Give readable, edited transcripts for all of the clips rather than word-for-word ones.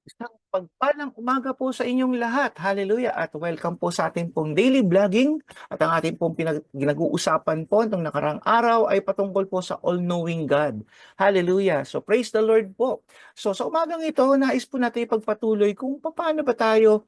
Isang pagpalang umaga po sa inyong lahat. Hallelujah. At welcome po sa ating pong daily vlogging. At ang ating pong pinag-uusapan po nitong nakarang araw ay patungkol po sa all-knowing God. Hallelujah. So praise the Lord po. So sa umagang ito, nais po natin ipagpatuloy kung paano ba tayo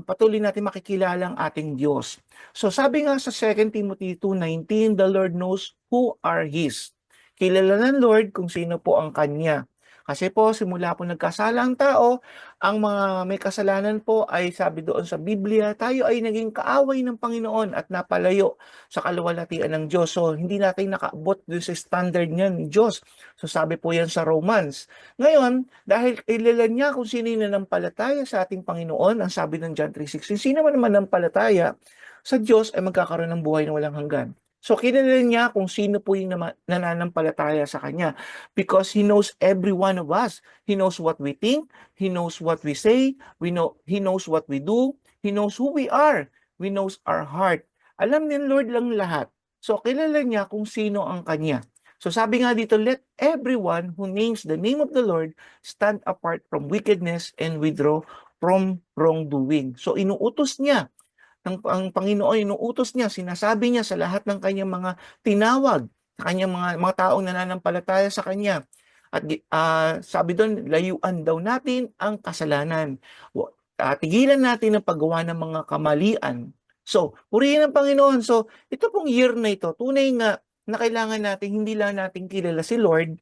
patuloy natin makikilala ang ating Diyos. So sabi nga sa 2 Timothy 2:19, the Lord knows who are His. Kilala ng Lord kung sino po ang Kanya. Kasi po, simula po nagkasala ang tao, ang mga may kasalanan po ay sabi doon sa Biblia, tayo ay naging kaaway ng Panginoon at napalayo sa kaluwalhatian ng Diyos. So, hindi natin nakaabot doon sa standard niyan ng Diyos. So, sabi po yan sa Romans. Ngayon, dahil kilala niya kung sino yung nanampalataya sa ating Panginoon, ang sabi ng John 3:16, sino man naman nanampalataya sa Diyos ay magkakaroon ng buhay na walang hanggan. So, kilala niya kung sino po yung nananampalataya sa Kanya because He knows every one of us. He knows what we think, He knows what we say, He knows what we do, He knows who we are, He knows our heart. Alam ni Lord lang lahat. So, kilala niya kung sino ang Kanya. So, sabi nga dito, let everyone who names the name of the Lord stand apart from wickedness and withdraw from wrongdoing. So, inuutos niya ang Panginoon, inuutos niya, sinasabi niya sa lahat ng kanyang mga tinawag, sa kanyang mga taong nananampalataya sa kanya. At sabi doon, layuan daw natin ang kasalanan. Tigilan natin ang paggawa ng mga kamalian. So, purihin ang Panginoon. So, ito pong year na ito, tunay nga na kailangan natin, hindi lang natin kilala si Lord,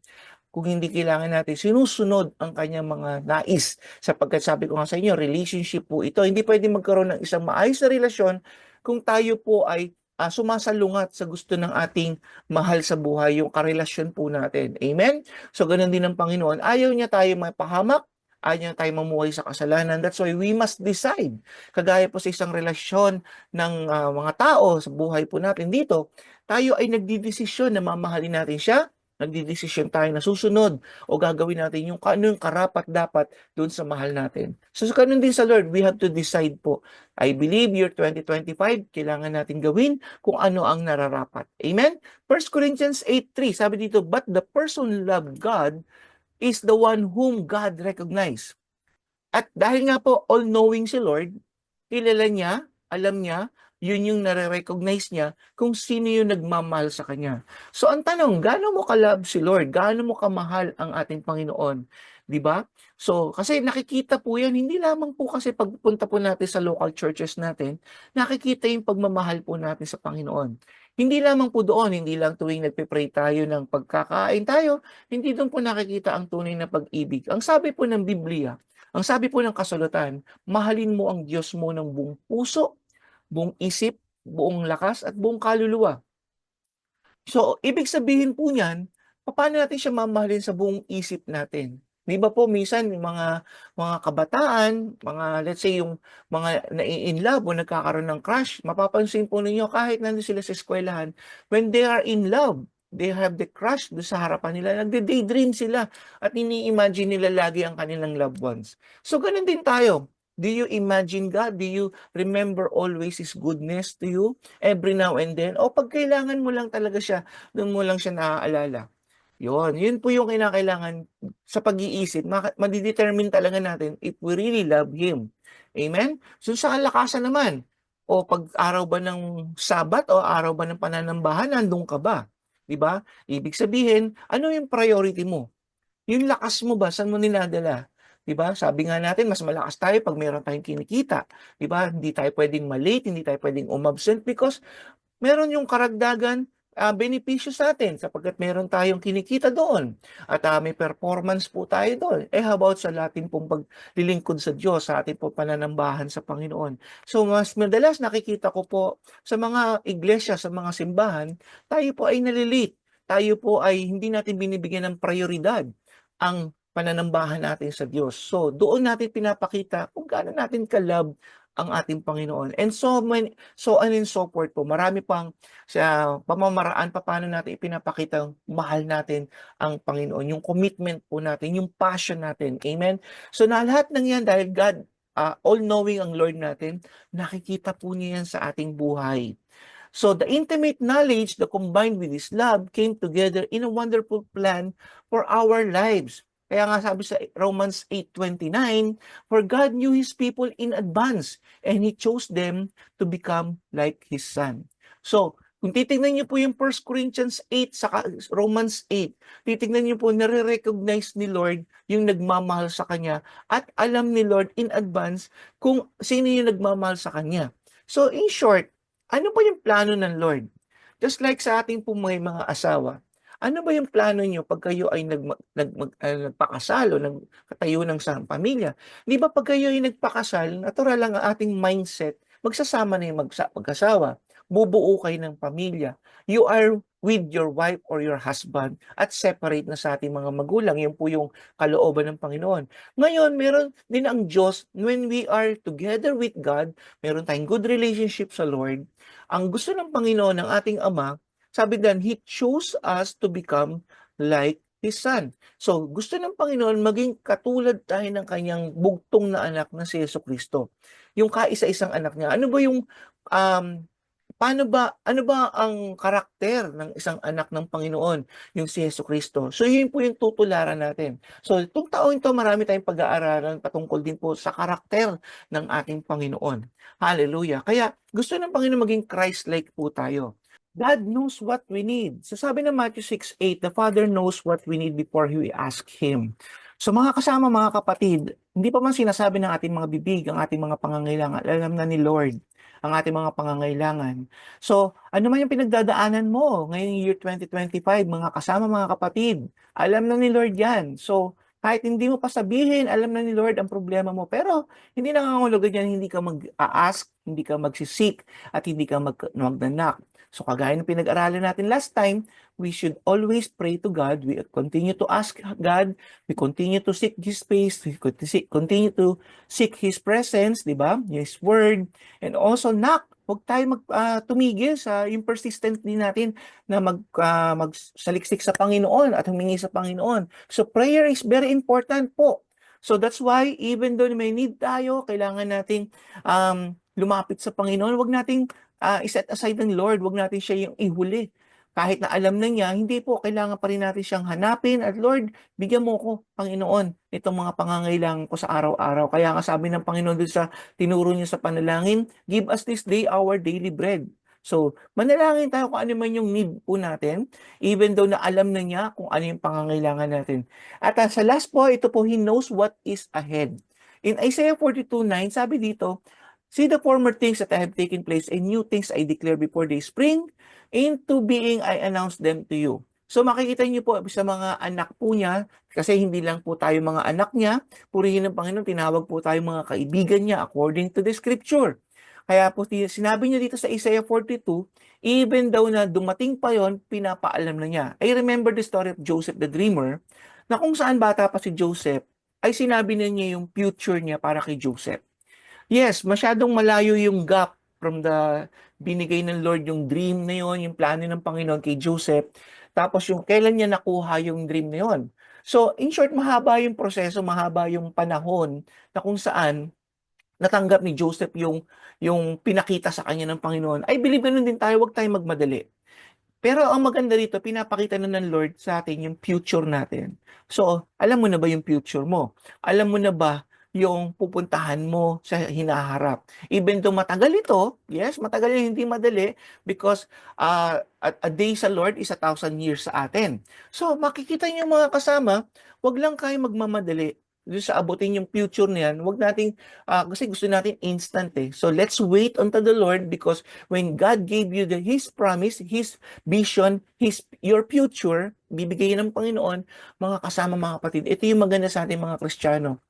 kung hindi kailangan natin sinusunod ang kanyang mga nais. Sapagkat sabi ko nga sa inyo, relationship po ito. Hindi pwede magkaroon ng isang maayos na relasyon kung tayo po ay sumasalungat sa gusto ng ating mahal sa buhay, yung karelasyon po natin. Amen? So, ganun din ang Panginoon. Ayaw niya tayo mapahamak, ayaw niya tayo mamuhay sa kasalanan. That's why we must decide. Kagaya po sa isang relasyon ng mga tao sa buhay po natin dito, tayo ay nagdidesisyon na mamahalin natin siya, nagdidesisyon tayo na susunod o gagawin natin yung ano yung karapat-dapat doon sa mahal natin. So, ganun din sa Lord, we have to decide po. I believe year 2025, kailangan natin gawin kung ano ang nararapat. Amen? 1 Corinthians 8:3, sabi dito, but the person who love God is the one whom God recognize. At dahil nga po all-knowing si Lord, kilala niya, alam niya, yun yung nare-recognize niya kung sino yung nagmamahal sa kanya. So ang tanong, gaano mo ka-love si Lord? Gaano mo kamahal ang ating Panginoon? 'Di ba? So kasi nakikita po yan, hindi lamang po kasi pagpunta po natin sa local churches natin, nakikita yung pagmamahal po natin sa Panginoon. Hindi lamang po doon, hindi lang tuwing nagpe-pray tayo ng pagkakain tayo, hindi doon po nakikita ang tunay na pag-ibig. Ang sabi po ng Biblia, ang sabi po ng kasulatan, mahalin mo ang Diyos mo ng buong puso, buong isip, buong lakas, at buong kaluluwa. So, ibig sabihin po niyan, paano natin siya mamahalin sa buong isip natin? 'Di ba po minsan yung mga kabataan, let's say yung mga nai-inlove o nagkakaroon ng crush, mapapansin po ninyo kahit nando'n sila sa eskuwelahan, when they are in love, they have the crush do'n sa harapan nila, nagde-daydream sila at ini-imagine nila lagi ang kanilang loved ones. So gano'n din tayo. Do you imagine God? Do you remember always His goodness to you? Every now and then, o pag kailangan mo lang talaga siya, dun mo lang siya naaalala. Yun po yung kinakailangan sa pag-iisip, made-determine talaga natin if we really love Him. Amen? So sa kalakasan naman, o pag araw ba ng Sabat o araw ba ng pananambahan, nandun ka ba? 'Di ba? Ibig sabihin, ano yung priority mo? Yung lakas mo ba, saan mo niladala? 'Di ba? Sabi nga natin, mas malakas tayo pag meron tayong kinikita. 'Di ba? Hindi tayo pwedeng ma-late, hindi tayo pwedeng umabsent because meron yung karagdagan benepisyo sa atin sapagkat meron tayong kinikita doon at may performance po tayo doon. How about sa ating pong paglilingkod sa Diyos, sa ating pong pananambahan sa Panginoon? So, mas madalas nakikita ko po sa mga iglesia, sa mga simbahan, tayo po ay nalilate. Tayo po ay hindi natin binibigyan ng prioridad ang pananambahan natin sa Diyos. So, doon natin pinapakita kung gaano natin ka-love ang ating Panginoon. And so on and so forth po. Marami pang sa pamamaraan paano natin ipinapakita mahal natin ang Panginoon, yung commitment po natin, yung passion natin. Amen? So na lahat ng yan dahil God, all-knowing ang Lord natin, nakikita po niya yan sa ating buhay. So the intimate knowledge that combined with His love came together in a wonderful plan for our lives. Kaya nga sabi sa Romans 8:29, "For God knew His people in advance, and He chose them to become like His Son." So, kung titingnan niyo po yung 1 Corinthians 8 saka Romans 8, titingnan niyo po nare-recognize ni Lord yung nagmamahal sa Kanya at alam ni Lord in advance kung sino yung nagmamahal sa Kanya. So, in short, ano ba yung plano ng Lord? Just like sa ating pong mga asawa, ano ba yung plano niyo pag kayo ay nagpakasal o nagkatayo ng pamilya? 'Di ba pag kayo ay nagpakasal, natural lang ang ating mindset, magsasama na yung mag-asawa, bubuo kayo ng pamilya. You are with your wife or your husband at separate na sa ating mga magulang. Yun po yung kalooban ng Panginoon. Ngayon, meron din ang Diyos, when we are together with God, meron tayong good relationship sa Lord. Ang gusto ng Panginoon, ng ating Ama, sabi din, He chose us to become like His Son. So, gusto ng Panginoon maging katulad tayo ng kanyang bugtong na anak na si Jesucristo. Yung kaisa-isang anak niya. Ano ba yung um, ano ba ang karakter ng isang anak ng Panginoon? Yung si Jesucristo. So, yun po yung tutularan natin. So, itong taon ito, marami tayong pag-aaralan patungkol din po sa karakter ng ating Panginoon. Hallelujah. Kaya, gusto ng Panginoon maging Christ-like po tayo. God knows what we need. So sabi ng Matthew 6:8, the Father knows what we need before we ask Him. So mga kasama, mga kapatid, hindi pa man sinasabi ng ating mga bibig ang ating mga pangangailangan. Alam na ni Lord ang ating mga pangangailangan. So, ano man yung pinagdadaanan mo ngayong year 2025, mga kasama, mga kapatid, alam na ni Lord yan. So, kahit hindi mo pa sabihin, alam na ni Lord ang problema mo. Pero, hindi nangangahulugan yan, hindi ka mag-ask, hindi ka magsisik, at hindi ka magnanak. So kagaya ng pinag-aralan natin last time, we should always pray to God. We continue to ask God. We continue to seek His face. We continue to seek His presence, di ba? His word. And also knock. Huwag tayo tumigil sa yung persistent din natin na magsaliksik sa Panginoon at humingi sa Panginoon. So prayer is very important po. So that's why even though may need tayo, kailangan nating lumapit sa Panginoon. Huwag nating iset aside ng Lord, wag natin siya yung ihuli. Kahit na alam na niya, hindi po, kailangan pa rin natin siyang hanapin at Lord, bigyan mo ko, Panginoon, itong mga pangangailangan ko sa araw-araw. Kaya nga sabi ng Panginoon doon sa tinuro niya sa panalangin, give us this day our daily bread. So, manalangin tayo kung ano man yung need po natin, even though na alam na niya kung ano yung pangangailangan natin. At sa last po, ito po, He knows what is ahead. In Isaiah 42:9, sabi dito, "See the former things that have taken place, and new things I declare before they spring into being, I announce them to you." So makikita niyo po sa mga anak po niya, kasi hindi lang po tayo mga anak niya, purihin ng Panginoon, tinawag po tayo mga kaibigan niya according to the scripture. Kaya po sinabi niya dito sa Isaiah 42, even daw na dumating pa yon, pinapaalam na niya. I remember the story of Joseph the dreamer, na kung saan bata pa si Joseph, ay sinabi na niya yung future niya para kay Joseph. Yes, masyadong malayo yung gap from the binigay ng Lord yung dream na yon, yung plano ng Panginoon kay Joseph, tapos yung kailan niya nakuha yung dream na yon. So, in short, mahaba yung proseso, mahaba yung panahon na kung saan natanggap ni Joseph yung pinakita sa kanya ng Panginoon. I believe ganun din tayo, wag tayong magmadali. Pero ang maganda dito, pinapakita na ng Lord sa atin yung future natin. So, alam mo na ba yung future mo? Alam mo na ba yung pupuntahan mo sa hinaharap? Even though matagal ito, yes, matagal yan, hindi madali, because a day sa Lord is 1,000 years sa atin. So, makikita niyo mga kasama, wag lang kayo magmamadali doon sa abutin yung future niyan. Wag nating, kasi gusto natin instant eh. So, let's wait unto the Lord, because when God gave you His promise, His vision, your future, bibigay ng Panginoon, mga kasama, mga kapatid. Ito yung maganda sa ating mga Kristiyano.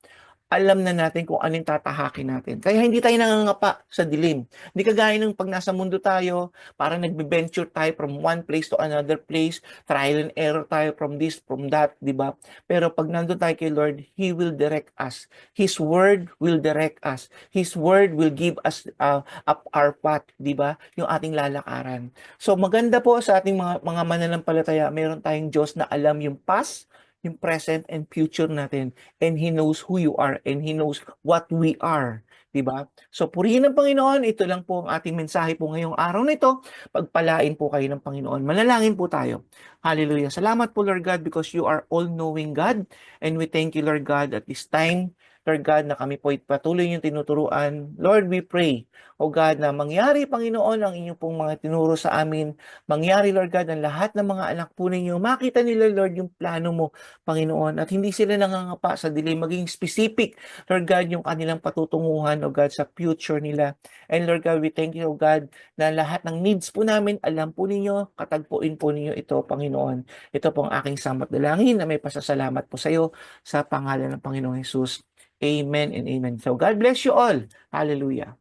Alam na natin kung anong tatahakin natin. Kaya hindi tayo nangangapa sa dilim. Hindi kagaya ng pag nasa mundo tayo, parang nagbe-venture tayo from one place to another place, trial and error tayo from this, from that, di ba? Pero pag nandun tayo kay Lord, He will direct us. His word will direct us. His word will give us up our path, di ba? Yung ating lalakaran. So maganda po sa ating mga mananampalataya, meron tayong Diyos na alam yung past, yung present and future natin, and He knows who you are, and He knows what we are. 'di ba? So purihin ang Panginoon, ito lang po ang ating mensahe po ngayong araw na ito. Pagpalain po kayo ng Panginoon. Manalangin po tayo. Hallelujah. Salamat po Lord God because you are all-knowing God and we thank you Lord God at this time. Lord God, na kami po patuloy yung tinuturuan. Lord, we pray, O God, na mangyari, Panginoon, ang inyong pong mga tinuro sa amin. Mangyari, Lord God, ang lahat ng mga anak po ninyo. Makita nila, Lord, yung plano mo, Panginoon. At hindi sila nangangapa sa delay. Maging specific, Lord God, yung kanilang patutunguhan, O God, sa future nila. And Lord God, we thank you, O God, na lahat ng needs po namin, alam po ninyo, katagpuin po ninyo ito, Panginoon. Ito po ang aking samot dalangin na may pasasalamat po sa iyo sa pangalan ng Panginoong Jesus. Amen and amen. So God bless you all. Hallelujah.